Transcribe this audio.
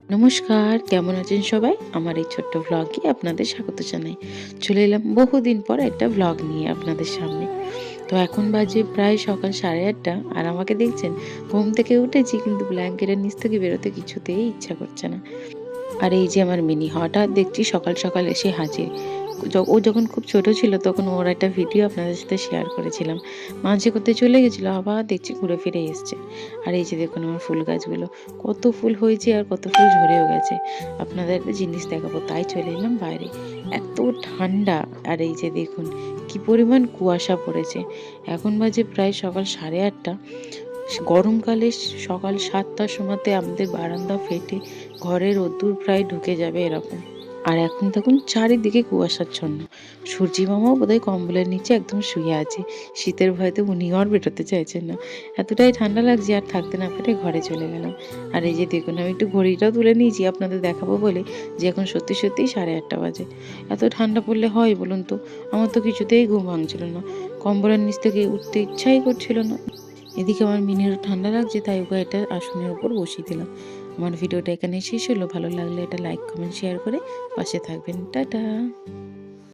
নমস্কার, কেমন আছেন সবাই? আমার এই ছোট্ট ভ্লগে আপনাদের স্বাগত জানাই। চলে এলাম বহুদিন পর একটা ভ্লগ নিয়ে আপনাদের সামনে। তো এখন বাজে প্রায় সকাল 8:30 আর আমাকে দেখছেন ঘুম থেকে উঠেছি কিন্তু ব্ল্যাঙ্কেটের নিচ থেকে বেরোতে কিছুতেই ইচ্ছা করছে না। আর এই যে আমার মিনি হঠাৎ দেখছি সকাল সকাল এসে হাজির। ও যখন খুব ছোট ছিল তখন ওর একটা ভিডিও আপনাদের সাথে শেয়ার করেছিলাম। মাঝে কোথায় চলে গেছিল, আবার দেখছি ঘুরে ফিরে এসছে। আর এই যে দেখুন আমার ফুল গাছগুলো, কত ফুল হয়েছে আর কত ফুল ঝরেও গেছে। আপনাদের একটা জিনিস দেখাবো তাই চলে এলাম বাইরে। এত ঠান্ডা, আর এই যে দেখুন কি পরিমাণ কুয়াশা পড়েছে। এখন বাজে প্রায় সকাল 8:30। গরমকালে সকাল 7টার সময়তে আমাদের বারান্দা ফেটে ঘরের রোদ্দুর প্রায় ঢুকে যাবে এরকম। আর এখন দেখুন চারিদিকে কুয়াশাচ্ছন্ন। সূর্যি মামাও বোধহয় কম্বলের নিচে একদম শুয়ে আছে। শীতের ভয়তে উনিও আর বেরোতে চাইছেন না। এতটাই ঠান্ডা লাগছে আর থাকতে না পেরে ঘরে চলে গেলাম। আর এই যে দেখুন আমি একটু ঘড়িটাও তুলে নিয়েছি আপনাদের দেখাবো বলে, যে এখন সত্যি সত্যিই 8:30 বাজে। এত ঠান্ডা পড়লে হয় বলুন তো? আমার তো কিছুতেই ঘুম ভাঙছিল না। কম্বলের নিচ থেকে উঠতে ইচ্ছাই করছিল না। এদিকে আমার মিনিরও ঠান্ডা লাগছে, তাই ওকে এটা আসনের উপর বসিয়ে দিলাম। আমার ভিডিওটা এখানে শেষ হলো। ভালো লাগলে এটা লাইক, কমেন্ট, শেয়ার করে পাশে থাকবেন। টাটা।